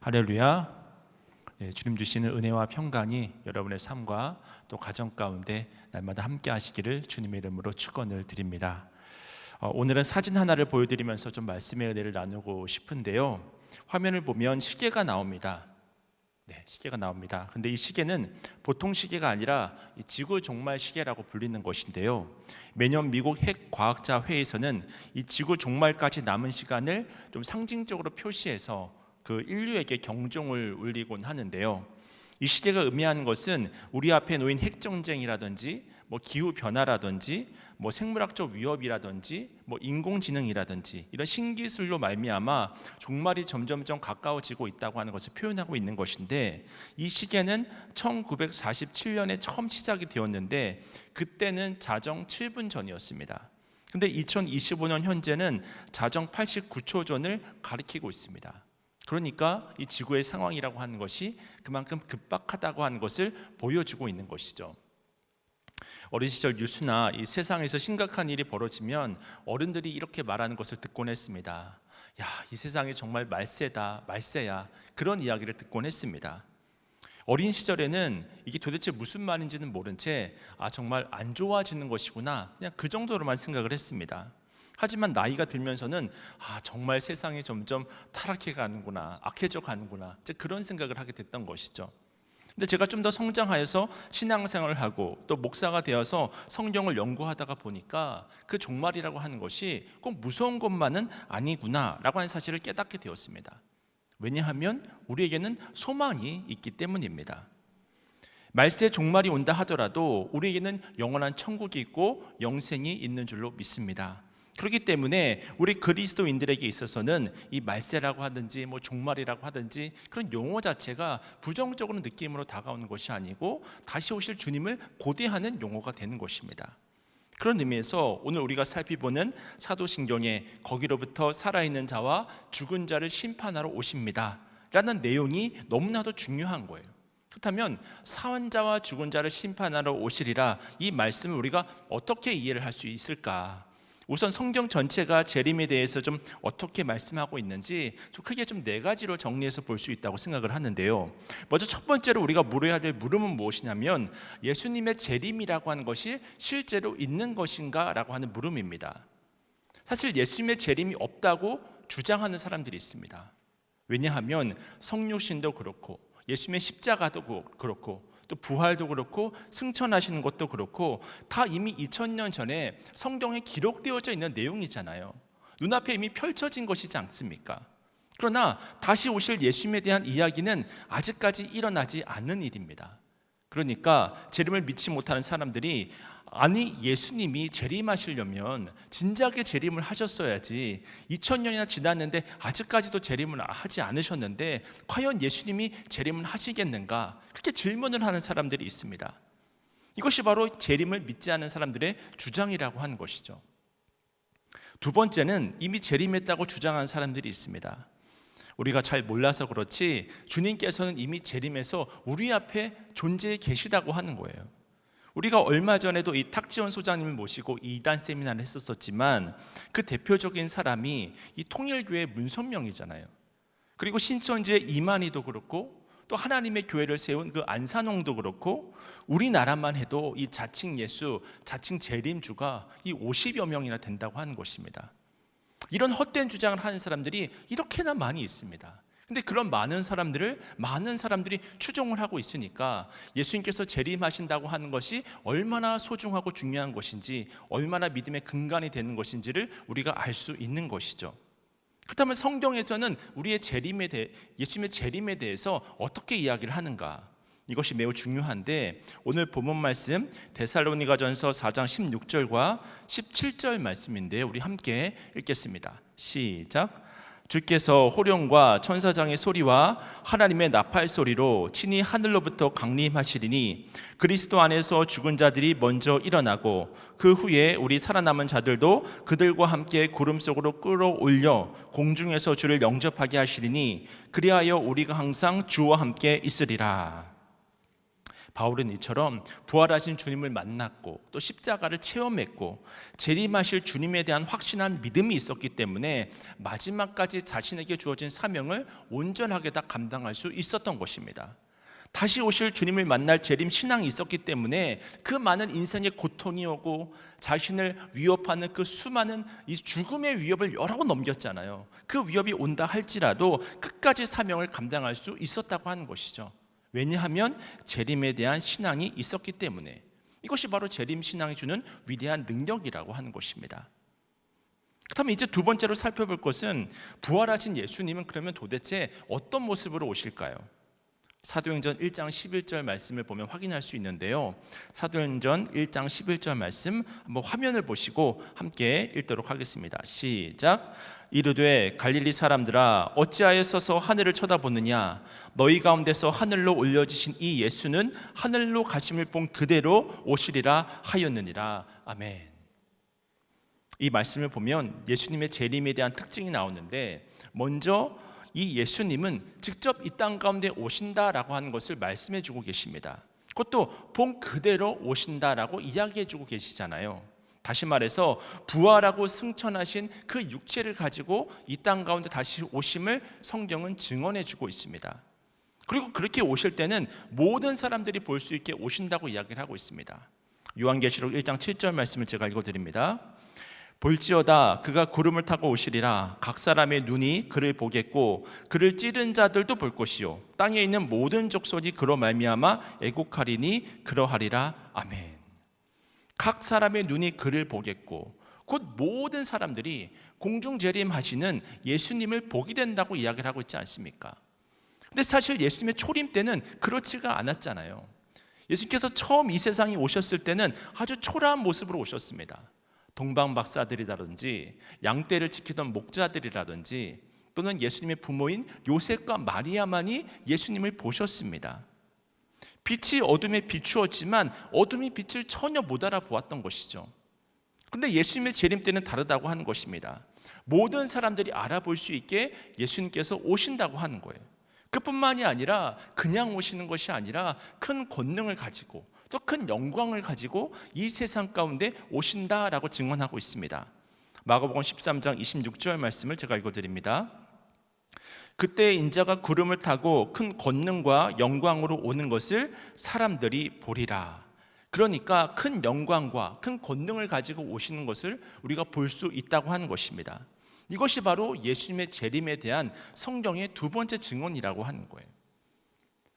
할렐루야. 주님 주시는 은혜와 평강이 여러분의 삶과 또 가정 가운데 날마다 함께 하시기를 주님의 이름으로 축원을 드립니다. 오늘은 사진 하나를 보여드리면서 좀 말씀의 은혜를 나누고 싶은데요. 화면을 보면 시계가 나옵니다. 시계가 나옵니다. 근데 이 시계는 보통 시계가 아니라 이 지구 종말 시계라고 불리는 것인데요. 매년 미국 핵과학자 회의에서는 이 지구 종말까지 남은 시간을 좀 상징적으로 표시해서 그 인류에게 경종을 울리곤 하는데요. 이 시계가 의미하는 것은 우리 앞에 놓인 핵전쟁이라든지 기후 변화라든지 생물학적 위협이라든지 인공지능이라든지 이런 신기술로 말미암아 종말이 점점점 가까워지고 있다고 하는 것을 표현하고 있는 것인데, 이 시계는 1947년에 처음 시작이 되었는데 그때는 자정 7분 전이었습니다. 근데 2025년 현재는 자정 89초 전을 가리키고 있습니다. 그러니까 이 지구의 상황이라고 하는 것이 그만큼 급박하다고 하는 것을 보여주고 있는 것이죠. 어린 시절 뉴스나 이 세상에서 심각한 일이 벌어지면 어른들이 이렇게 말하는 것을 듣곤 했습니다. 야, 이 세상이 정말 말세다, 말세야. 그런 이야기를 듣곤 했습니다. 어린 시절에는 이게 도대체 무슨 말인지는 모른 채 정말 안 좋아지는 것이구나, 그냥 그 정도로만 생각을 했습니다. 하지만 나이가 들면서는 정말 세상이 점점 타락해 가는구나, 악해져 가는구나, 그런 생각을 하게 됐던 것이죠. 근데 제가 좀 더 성장하여서 신앙생활을 하고 또 목사가 되어서 성경을 연구하다가 보니까 그 종말이라고 하는 것이 꼭 무서운 것만은 아니구나라고 하는 사실을 깨닫게 되었습니다. 왜냐하면 우리에게는 소망이 있기 때문입니다. 말세 종말이 온다 하더라도 우리에게는 영원한 천국이 있고 영생이 있는 줄로 믿습니다. 그렇기 때문에 우리 그리스도인들에게 있어서는 이 말세라고 하든지 종말이라고 하든지 그런 용어 자체가 부정적으로 느낌으로 다가오는 것이 아니고 다시 오실 주님을 고대하는 용어가 되는 것입니다. 그런 의미에서 오늘 우리가 살펴보는 사도신경에 거기로부터 살아있는 자와 죽은 자를 심판하러 오십니다 라는 내용이 너무나도 중요한 거예요. 그렇다면 사한자와 죽은 자를 심판하러 오시리라, 이 말씀을 우리가 어떻게 이해를 할 수 있을까? 우선 성경 전체가 재림에 대해서 좀 어떻게 말씀하고 있는지 좀 크게 네 가지로 정리해서 볼 수 있다고 생각을 하는데요. 먼저 첫 번째로 우리가 물어야 될 물음은 무엇이냐면, 예수님의 재림이라고 하는 것이 실제로 있는 것인가 라고 하는 물음입니다. 사실 예수님의 재림이 없다고 주장하는 사람들이 있습니다. 왜냐하면 성육신도 그렇고 예수님의 십자가도 그렇고 또 부활도 그렇고 승천하시는 것도 그렇고 다 이미 2000년 전에 성경에 기록되어져 있는 내용이잖아요. 눈앞에 이미 펼쳐진 것이지 않습니까? 그러나 다시 오실 예수님에 대한 이야기는 아직까지 일어나지 않는 일입니다. 그러니까 재림을 믿지 못하는 사람들이 예수님이 재림하시려면 진작에 재림을 하셨어야지, 2000년이나 지났는데 아직까지도 재림을 하지 않으셨는데 과연 예수님이 재림을 하시겠는가, 그렇게 질문을 하는 사람들이 있습니다. 이것이 바로 재림을 믿지 않는 사람들의 주장이라고 하는 것이죠. 두 번째는 이미 재림했다고 주장하는 사람들이 있습니다. 우리가 잘 몰라서 그렇지 주님께서는 이미 재림해서 우리 앞에 존재해 계시다고 하는 거예요. 우리가 얼마 전에도 이 탁지원 소장님을 모시고 이단 세미나를 했었지만 그 대표적인 사람이 이 통일교회 문선명이잖아요. 그리고 신천지의 이만희도 그렇고 또 하나님의 교회를 세운 그 안산홍도 그렇고, 우리나라만 해도 이 자칭 예수, 자칭 재림주가 이 50여 명이나 된다고 하는 것입니다. 이런 헛된 주장을 하는 사람들이 이렇게나 많이 있습니다. 근데 그런 많은 사람들이 추종을 하고 있으니까 예수님께서 재림하신다고 하는 것이 얼마나 소중하고 중요한 것인지, 얼마나 믿음의 근간이 되는 것인지를 우리가 알 수 있는 것이죠. 그렇다면 성경에서는 예수님의 재림에 대해서 어떻게 이야기를 하는가? 이것이 매우 중요한데, 오늘 본문 말씀 데살로니가전서 4장 16절과 17절 말씀인데요, 우리 함께 읽겠습니다. 시작. 주께서 호령과 천사장의 소리와 하나님의 나팔 소리로 친히 하늘로부터 강림하시리니 그리스도 안에서 죽은 자들이 먼저 일어나고 그 후에 우리 살아남은 자들도 그들과 함께 구름 속으로 끌어올려 공중에서 주를 영접하게 하시리니 그리하여 우리가 항상 주와 함께 있으리라. 바울은 이처럼 부활하신 주님을 만났고 또 십자가를 체험했고 재림하실 주님에 대한 확신한 믿음이 있었기 때문에 마지막까지 자신에게 주어진 사명을 온전하게 다 감당할 수 있었던 것입니다. 다시 오실 주님을 만날 재림 신앙이 있었기 때문에 그 많은 인생의 고통이 오고 자신을 위협하는 그 수많은 이 죽음의 위협을 여러 번 넘겼잖아요. 그 위협이 온다 할지라도 끝까지 사명을 감당할 수 있었다고 하는 것이죠. 왜냐하면 재림에 대한 신앙이 있었기 때문에. 이것이 바로 재림 신앙이 주는 위대한 능력이라고 하는 것입니다. 그렇다면 이제 두 번째로 살펴볼 것은 부활하신 예수님은 그러면 도대체 어떤 모습으로 오실까요? 사도행전 1장 11절 말씀을 보면 확인할 수 있는데요. 사도행전 1장 11절 말씀 한번 화면을 보시고 함께 읽도록 하겠습니다. 시작. 이르되 갈릴리 사람들아 어찌하여 서서 하늘을 쳐다보느냐 너희 가운데서 하늘로 올려지신 이 예수는 하늘로 가심을 본 그대로 오시리라 하였느니라. 아멘. 이 말씀을 보면 예수님의 재림에 대한 특징이 나오는데 먼저 이 예수님은 직접 이 땅 가운데 오신다라고 하는 것을 말씀해 주고 계십니다. 그것도 본 그대로 오신다라고 이야기해 주고 계시잖아요. 다시 말해서 부활하고 승천하신 그 육체를 가지고 이 땅 가운데 다시 오심을 성경은 증언해 주고 있습니다. 그리고 그렇게 오실 때는 모든 사람들이 볼 수 있게 오신다고 이야기를 하고 있습니다. 요한계시록 1장 7절 말씀을 제가 읽어드립니다. 볼지어다 그가 구름을 타고 오시리라. 각 사람의 눈이 그를 보겠고 그를 찌른 자들도 볼 것이요 땅에 있는 모든 족속이 그로 말미암아 애곡하리니 그러하리라. 아멘. 각 사람의 눈이 그를 보겠고 곧 모든 사람들이 공중재림하시는 예수님을 보게 된다고 이야기를 하고 있지 않습니까? 근데 사실 예수님의 초림 때는 그렇지가 않았잖아요. 예수님께서 처음 이 세상에 오셨을 때는 아주 초라한 모습으로 오셨습니다. 동방박사들이라든지 양떼를 지키던 목자들이라든지 또는 예수님의 부모인 요셉과 마리아만이 예수님을 보셨습니다. 빛이 어둠에 비추었지만 어둠이 빛을 전혀 못 알아보았던 것이죠. 그런데 예수님의 재림 때는 다르다고 하는 것입니다. 모든 사람들이 알아볼 수 있게 예수님께서 오신다고 하는 거예요. 그뿐만이 아니라 그냥 오시는 것이 아니라 큰 권능을 가지고 또 큰 영광을 가지고 이 세상 가운데 오신다라고 증언하고 있습니다. 마가복음 13장 26절 말씀을 제가 읽어드립니다. 그때 인자가 구름을 타고 큰 권능과 영광으로 오는 것을 사람들이 보리라. 그러니까 큰 영광과 큰 권능을 가지고 오시는 것을 우리가 볼 수 있다고 하는 것입니다. 이것이 바로 예수님의 재림에 대한 성경의 두 번째 증언이라고 하는 거예요.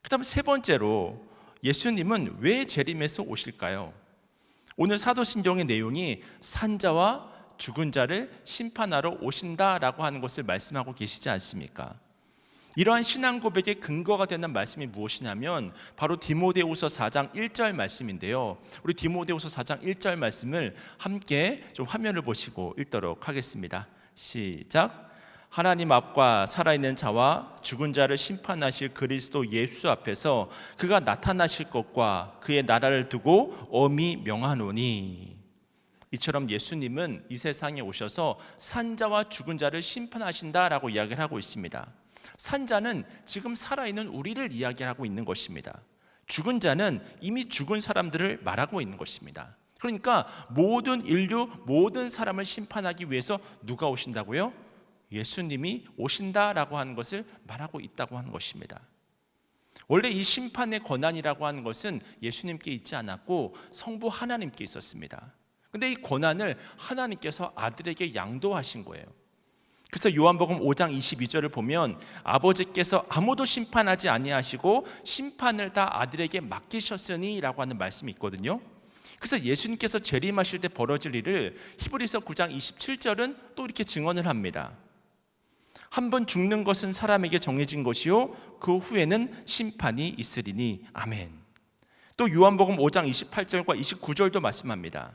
그 다음 세 번째로 예수님은 왜 재림해서 오실까요? 오늘 사도신경의 내용이 산자와 죽은 자를 심판하러 오신다라고 하는 것을 말씀하고 계시지 않습니까? 이러한 신앙 고백의 근거가 되는 말씀이 무엇이냐면 바로 디모데후서 4장 1절 말씀인데요. 우리 디모데후서 4장 1절 말씀을 함께 좀 화면을 보시고 읽도록 하겠습니다. 시작. 하나님 앞과 살아있는 자와 죽은 자를 심판하실 그리스도 예수 앞에서 그가 나타나실 것과 그의 나라를 두고 엄히 명하노니. 이처럼 예수님은 이 세상에 오셔서 산자와 죽은 자를 심판하신다라고 이야기를 하고 있습니다. 산자는 지금 살아있는 우리를 이야기하고 있는 것입니다. 죽은 자는 이미 죽은 사람들을 말하고 있는 것입니다. 그러니까 모든 인류, 모든 사람을 심판하기 위해서 누가 오신다고요? 예수님이 오신다라고 하는 것을 말하고 있다고 하는 것입니다. 원래 이 심판의 권한이라고 하는 것은 예수님께 있지 않았고 성부 하나님께 있었습니다. 그런데 이 권한을 하나님께서 아들에게 양도하신 거예요. 그래서 요한복음 5장 22절을 보면 아버지께서 아무도 심판하지 아니하시고 심판을 다 아들에게 맡기셨으니 라고 하는 말씀이 있거든요. 그래서 예수님께서 재림하실 때 벌어질 일을 히브리서 9장 27절은 또 이렇게 증언을 합니다. 한 번 죽는 것은 사람에게 정해진 것이요 그 후에는 심판이 있으리니. 아멘. 또 요한복음 5장 28절과 29절도 말씀합니다.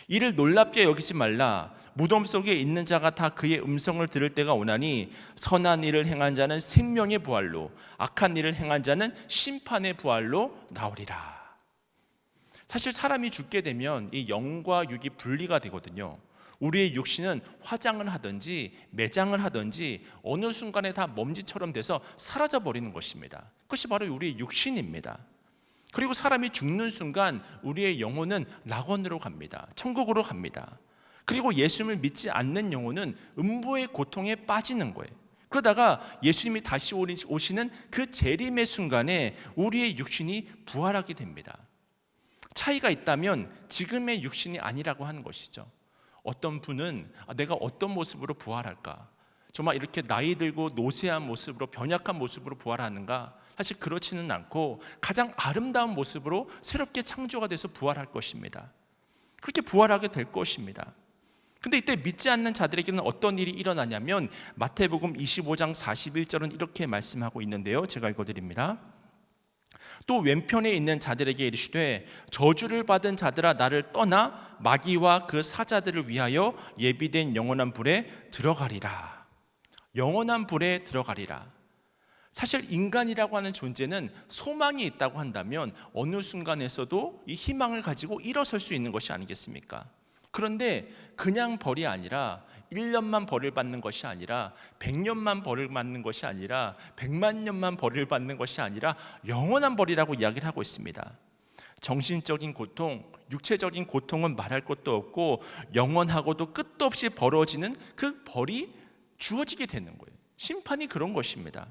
이를 놀랍게 여기지 말라. 무덤 속에 있는 자가 다 그의 음성을 들을 때가 오나니 선한 일을 행한 자는 생명의 부활로 악한 일을 행한 자는 심판의 부활로 나오리라. 사실 사람이 죽게 되면 이 영과 육이 분리가 되거든요. 우리의 육신은 화장을 하든지 매장을 하든지 어느 순간에 다 먼지처럼 돼서 사라져 버리는 것입니다. 그것이 바로 우리의 육신입니다. 그리고 사람이 죽는 순간 우리의 영혼은 낙원으로 갑니다. 천국으로 갑니다. 그리고 예수님을 믿지 않는 영혼은 음부의 고통에 빠지는 거예요. 그러다가 예수님이 다시 오시는 그 재림의 순간에 우리의 육신이 부활하게 됩니다. 차이가 있다면 지금의 육신이 아니라고 하는 것이죠. 어떤 분은 내가 어떤 모습으로 부활할까? 정말 이렇게 나이 들고 노쇠한 모습으로, 변약한 모습으로 부활하는가? 사실 그렇지는 않고 가장 아름다운 모습으로 새롭게 창조가 돼서 부활할 것입니다. 그렇게 부활하게 될 것입니다. 근데 이때 믿지 않는 자들에게는 어떤 일이 일어나냐면 마태복음 25장 41절은 이렇게 말씀하고 있는데요, 제가 읽어드립니다. 또 왼편에 있는 자들에게 이르시되 저주를 받은 자들아 나를 떠나 마귀와 그 사자들을 위하여 예비된 영원한 불에 들어가리라. 영원한 불에 들어가리라. 사실 인간이라고 하는 존재는 소망이 있다고 한다면 어느 순간에서도 이 희망을 가지고 일어설 수 있는 것이 아니겠습니까? 그런데 그냥 벌이 아니라 1년만 벌을 받는 것이 아니라 100년만 벌을 받는 것이 아니라 100만 년만 벌을 받는 것이 아니라 영원한 벌이라고 이야기를 하고 있습니다. 정신적인 고통, 육체적인 고통은 말할 것도 없고 영원하고도 끝도 없이 벌어지는 그 벌이 주어지게 되는 거예요. 심판이 그런 것입니다.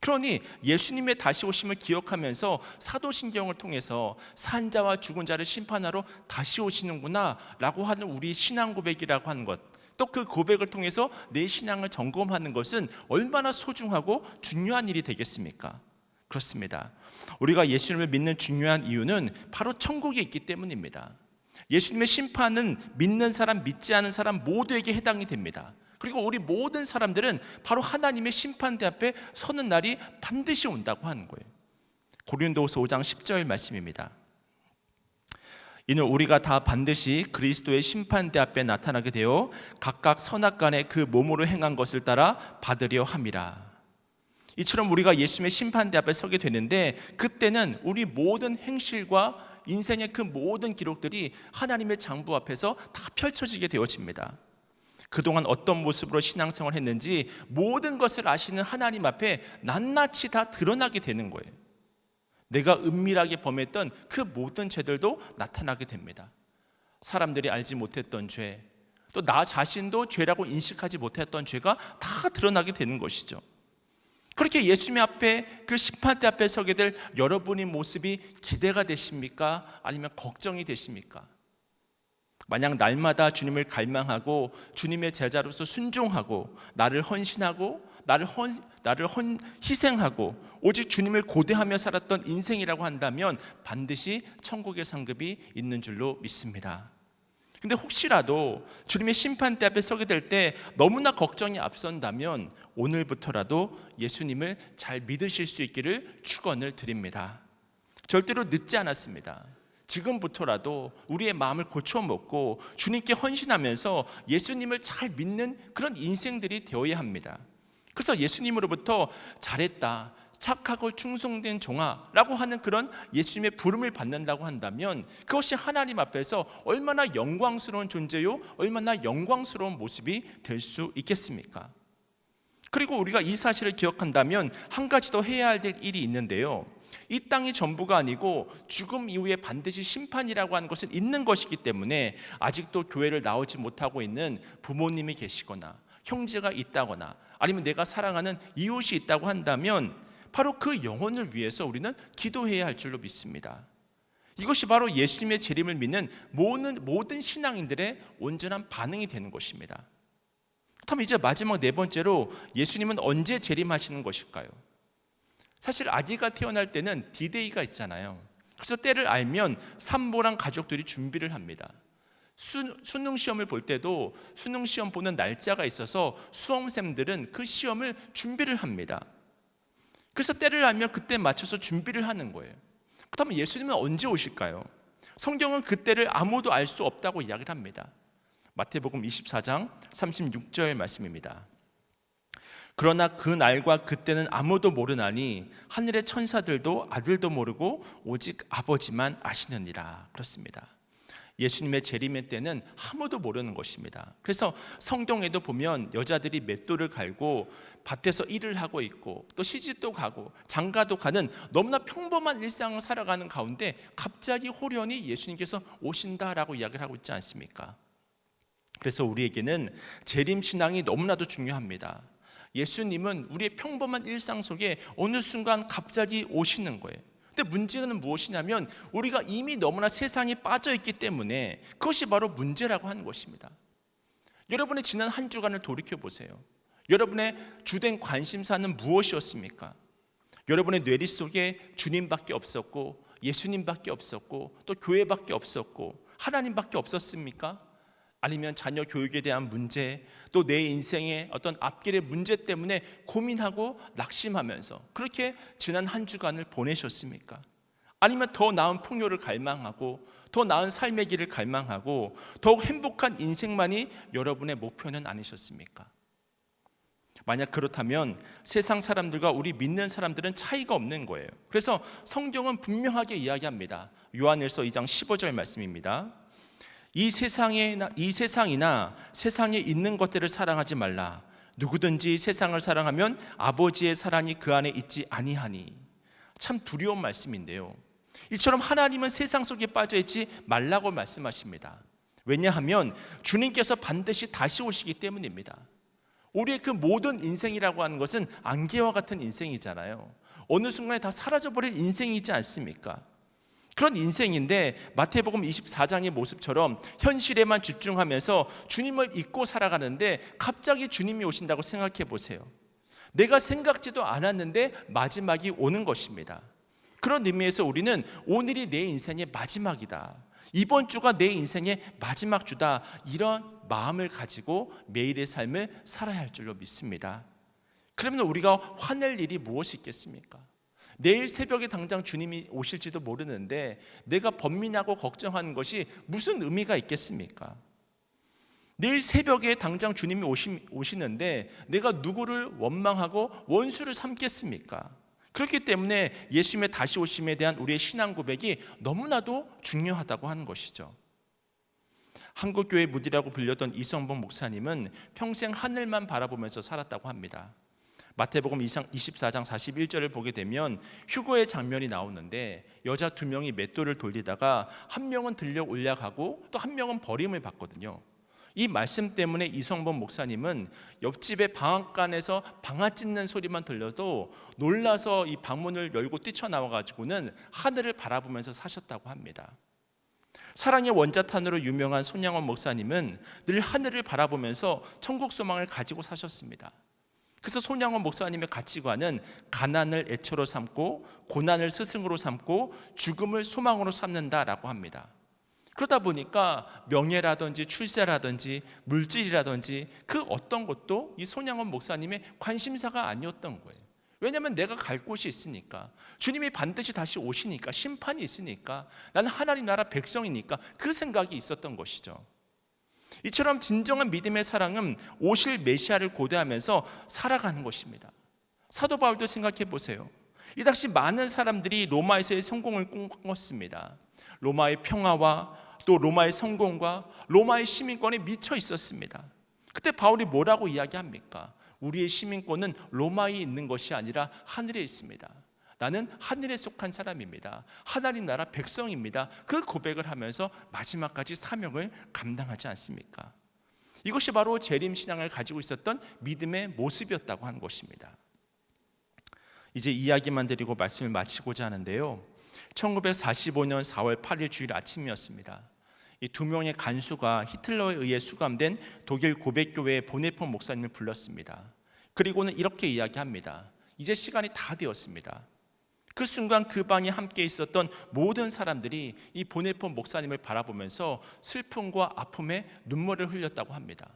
그러니 예수님의 다시 오심을 기억하면서 사도신경을 통해서 산자와 죽은 자를 심판하러 다시 오시는구나 라고 하는 우리 신앙 고백이라고 하는 것, 또 그 고백을 통해서 내 신앙을 점검하는 것은 얼마나 소중하고 중요한 일이 되겠습니까? 그렇습니다. 우리가 예수님을 믿는 중요한 이유는 바로 천국에 있기 때문입니다. 예수님의 심판은 믿는 사람, 믿지 않은 사람 모두에게 해당이 됩니다. 그리고 우리 모든 사람들은 바로 하나님의 심판대 앞에 서는 날이 반드시 온다고 하는 거예요. 고린도후서 5장 10절 말씀입니다. 이는 우리가 다 반드시 그리스도의 심판대 앞에 나타나게 되어 각각 선악간에 그 몸으로 행한 것을 따라 받으려 함이라. 이처럼 우리가 예수님의 심판대 앞에 서게 되는데 그때는 우리 모든 행실과 인생의 그 모든 기록들이 하나님의 장부 앞에서 다 펼쳐지게 되어집니다. 그동안 어떤 모습으로 신앙생활을 했는지 모든 것을 아시는 하나님 앞에 낱낱이 다 드러나게 되는 거예요. 내가 은밀하게 범했던 그 모든 죄들도 나타나게 됩니다. 사람들이 알지 못했던 죄, 또 나 자신도 죄라고 인식하지 못했던 죄가 다 드러나게 되는 것이죠. 그렇게 예수님 앞에 그 심판대 앞에 서게 될 여러분의 모습이 기대가 되십니까? 아니면 걱정이 되십니까? 만약 날마다 주님을 갈망하고 주님의 제자로서 순종하고 나를 헌신하고 나를 희생하고 오직 주님을 고대하며 살았던 인생이라고 한다면 반드시 천국의 상급이 있는 줄로 믿습니다. 근데 혹시라도 주님의 심판대 앞에 서게 될 때 너무나 걱정이 앞선다면 오늘부터라도 예수님을 잘 믿으실 수 있기를 축원을 드립니다. 절대로 늦지 않았습니다. 지금부터라도 우리의 마음을 고쳐먹고 주님께 헌신하면서 예수님을 잘 믿는 그런 인생들이 되어야 합니다. 그래서 예수님으로부터 잘했다, 착하고 충성된 종아 라고 하는 그런 예수님의 부름을 받는다고 한다면 그것이 하나님 앞에서 얼마나 영광스러운 존재요, 얼마나 영광스러운 모습이 될 수 있겠습니까? 그리고 우리가 이 사실을 기억한다면 한 가지 더 해야 할 일이 있는데요, 이 땅이 전부가 아니고 죽음 이후에 반드시 심판이라고 하는 것은 있는 것이기 때문에 아직도 교회를 나오지 못하고 있는 부모님이 계시거나 형제가 있다거나 아니면 내가 사랑하는 이웃이 있다고 한다면 바로 그 영혼을 위해서 우리는 기도해야 할 줄로 믿습니다. 이것이 바로 예수님의 재림을 믿는 모든 신앙인들의 온전한 반응이 되는 것입니다. 그럼 이제 마지막 네 번째로 예수님은 언제 재림하시는 것일까요? 사실 아기가 태어날 때는 디데이가 있잖아요. 그래서 때를 알면 산모랑 가족들이 준비를 합니다. 수능 시험을 볼 때도 수능 시험 보는 날짜가 있어서 수험생들은 그 시험을 준비를 합니다. 그래서 때를 알면 그때 맞춰서 준비를 하는 거예요. 그렇다면 예수님은 언제 오실까요? 성경은 그때를 아무도 알 수 없다고 이야기를 합니다. 마태복음 24장 36절 말씀입니다. 그러나 그 날과 그때는 아무도 모르나니 하늘의 천사들도 아들도 모르고 오직 아버지만 아시느니라. 그렇습니다. 예수님의 재림의 때는 아무도 모르는 것입니다. 그래서 성경에도 보면 여자들이 맷돌을 갈고 밭에서 일을 하고 있고 또 시집도 가고 장가도 가는 너무나 평범한 일상을 살아가는 가운데 갑자기 호련히 예수님께서 오신다라고 이야기를 하고 있지 않습니까? 그래서 우리에게는 재림신앙이 너무나도 중요합니다. 예수님은 우리의 평범한 일상 속에 어느 순간 갑자기 오시는 거예요. 근데 문제는 무엇이냐면 우리가 이미 너무나 세상에 빠져 있기 때문에 그것이 바로 문제라고 하는 것입니다. 여러분의 지난 한 주간을 돌이켜 보세요. 여러분의 주된 관심사는 무엇이었습니까? 여러분의 뇌리 속에 주님밖에 없었고 예수님밖에 없었고 또 교회밖에 없었고 하나님밖에 없었습니까? 아니면 자녀 교육에 대한 문제, 또 내 인생의 어떤 앞길의 문제 때문에 고민하고 낙심하면서 그렇게 지난 한 주간을 보내셨습니까? 아니면 더 나은 풍요를 갈망하고 더 나은 삶의 길을 갈망하고 더욱 행복한 인생만이 여러분의 목표는 아니셨습니까? 만약 그렇다면 세상 사람들과 우리 믿는 사람들은 차이가 없는 거예요. 그래서 성경은 분명하게 이야기합니다. 요한일서 2장 15절 말씀입니다. 이 세상이나 세상에 있는 것들을 사랑하지 말라. 누구든지 세상을 사랑하면 아버지의 사랑이 그 안에 있지 아니하니. 참 두려운 말씀인데요. 이처럼 하나님은 세상 속에 빠져 있지 말라고 말씀하십니다. 왜냐하면 주님께서 반드시 다시 오시기 때문입니다. 우리의 그 모든 인생이라고 하는 것은 안개와 같은 인생이잖아요. 어느 순간에 다 사라져버릴 인생이지 않습니까? 그런 인생인데 마태복음 24장의 모습처럼 현실에만 집중하면서 주님을 잊고 살아가는데 갑자기 주님이 오신다고 생각해 보세요. 내가 생각지도 않았는데 마지막이 오는 것입니다. 그런 의미에서 우리는 오늘이 내 인생의 마지막이다, 이번 주가 내 인생의 마지막 주다, 이런 마음을 가지고 매일의 삶을 살아야 할 줄로 믿습니다. 그러면 우리가 화낼 일이 무엇이 있겠습니까? 내일 새벽에 당장 주님이 오실지도 모르는데 내가 번민하고 걱정하는 것이 무슨 의미가 있겠습니까? 내일 새벽에 당장 주님이 오시는데 내가 누구를 원망하고 원수를 삼겠습니까? 그렇기 때문에 예수님의 다시 오심에 대한 우리의 신앙 고백이 너무나도 중요하다고 하는 것이죠. 한국교회 무디라고 불렸던 이성봉 목사님은 평생 하늘만 바라보면서 살았다고 합니다. 마태복음 24장 41절을 보게 되면 휴거의 장면이 나오는데 여자 2명이 맷돌을 돌리다가 한 명은 들려 올라가고 또 한 명은 버림을 받거든요. 이 말씀 때문에 이성범 목사님은 옆집의 방앗간에서 방아 찢는 소리만 들려도 놀라서 이 방문을 열고 뛰쳐나와가지고는 하늘을 바라보면서 사셨다고 합니다. 사랑의 원자탄으로 유명한 손양원 목사님은 늘 하늘을 바라보면서 천국 소망을 가지고 사셨습니다. 그래서 손양원 목사님의 가치관은 가난을 애처로 삼고 고난을 스승으로 삼고 죽음을 소망으로 삼는다라고 합니다. 그러다 보니까 명예라든지 출세라든지 물질이라든지 그 어떤 것도 이 손양원 목사님의 관심사가 아니었던 거예요. 왜냐하면 내가 갈 곳이 있으니까, 주님이 반드시 다시 오시니까, 심판이 있으니까, 나는 하나님 나라 백성이니까 그 생각이 있었던 것이죠. 이처럼 진정한 믿음의 사랑은 오실 메시아를 고대하면서 살아가는 것입니다. 사도 바울도 생각해 보세요. 이 당시 많은 사람들이 로마에서의 성공을 꿈꿨습니다. 로마의 평화와 또 로마의 성공과 로마의 시민권에 미쳐 있었습니다. 그때 바울이 뭐라고 이야기합니까? 우리의 시민권은 로마에 있는 것이 아니라 하늘에 있습니다. 나는 하늘에 속한 사람입니다. 하나님 나라 백성입니다. 그 고백을 하면서 마지막까지 사명을 감당하지 않습니까? 이것이 바로 재림신앙을 가지고 있었던 믿음의 모습이었다고 하는 것입니다. 이제 이야기만 드리고 말씀을 마치고자 하는데요, 1945년 4월 8일 주일 아침이었습니다. 이 2명의 간수가 히틀러에 의해 수감된 독일 고백교회의 보네폰 목사님을 불렀습니다. 그리고는 이렇게 이야기합니다. 이제 시간이 다 되었습니다. 그 순간 그 방에 함께 있었던 모든 사람들이 이 보네폰 목사님을 바라보면서 슬픔과 아픔에 눈물을 흘렸다고 합니다.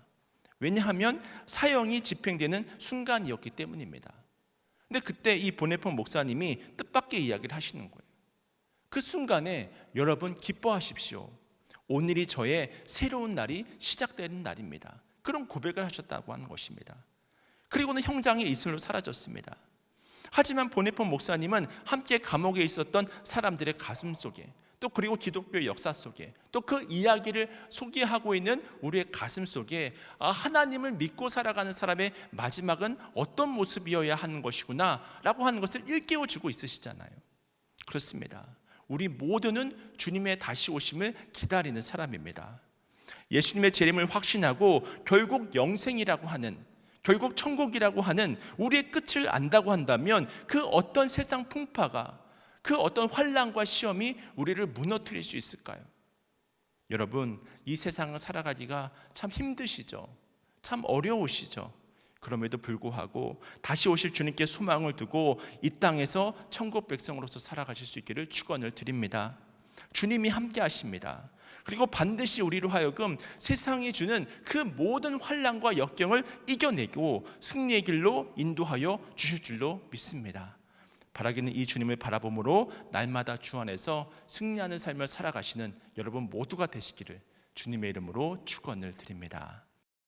왜냐하면 사형이 집행되는 순간이었기 때문입니다. 근데 그때 이 보네폰 목사님이 뜻밖의 이야기를 하시는 거예요. 그 순간에 여러분 기뻐하십시오. 오늘이 저의 새로운 날이 시작되는 날입니다. 그런 고백을 하셨다고 하는 것입니다. 그리고는 형장의 이슬로 사라졌습니다. 하지만 보네폰 목사님은 함께 감옥에 있었던 사람들의 가슴 속에, 또 그리고 기독교의 역사 속에 또 그 이야기를 소개하고 있는 우리의 가슴 속에 하나님을 믿고 살아가는 사람의 마지막은 어떤 모습이어야 하는 것이구나 라고 하는 것을 일깨워주고 있으시잖아요. 그렇습니다. 우리 모두는 주님의 다시 오심을 기다리는 사람입니다. 예수님의 재림을 확신하고 결국 영생이라고 하는, 결국 천국이라고 하는 우리의 끝을 안다고 한다면 그 어떤 세상 풍파가, 그 어떤 환난과 시험이 우리를 무너뜨릴 수 있을까요? 여러분, 이 세상을 살아가기가 참 힘드시죠? 참 어려우시죠? 그럼에도 불구하고 다시 오실 주님께 소망을 두고 이 땅에서 천국 백성으로서 살아가실 수 있기를 축원을 드립니다. 주님이 함께 하십니다. 그리고 반드시 우리로 하여금 세상이 주는 그 모든 환난과 역경을 이겨내고 승리의 길로 인도하여 주실 줄로 믿습니다. 바라기는 이 주님을 바라봄으로 날마다 주 안에서 승리하는 삶을 살아가시는 여러분 모두가 되시기를 주님의 이름으로 축원을 드립니다.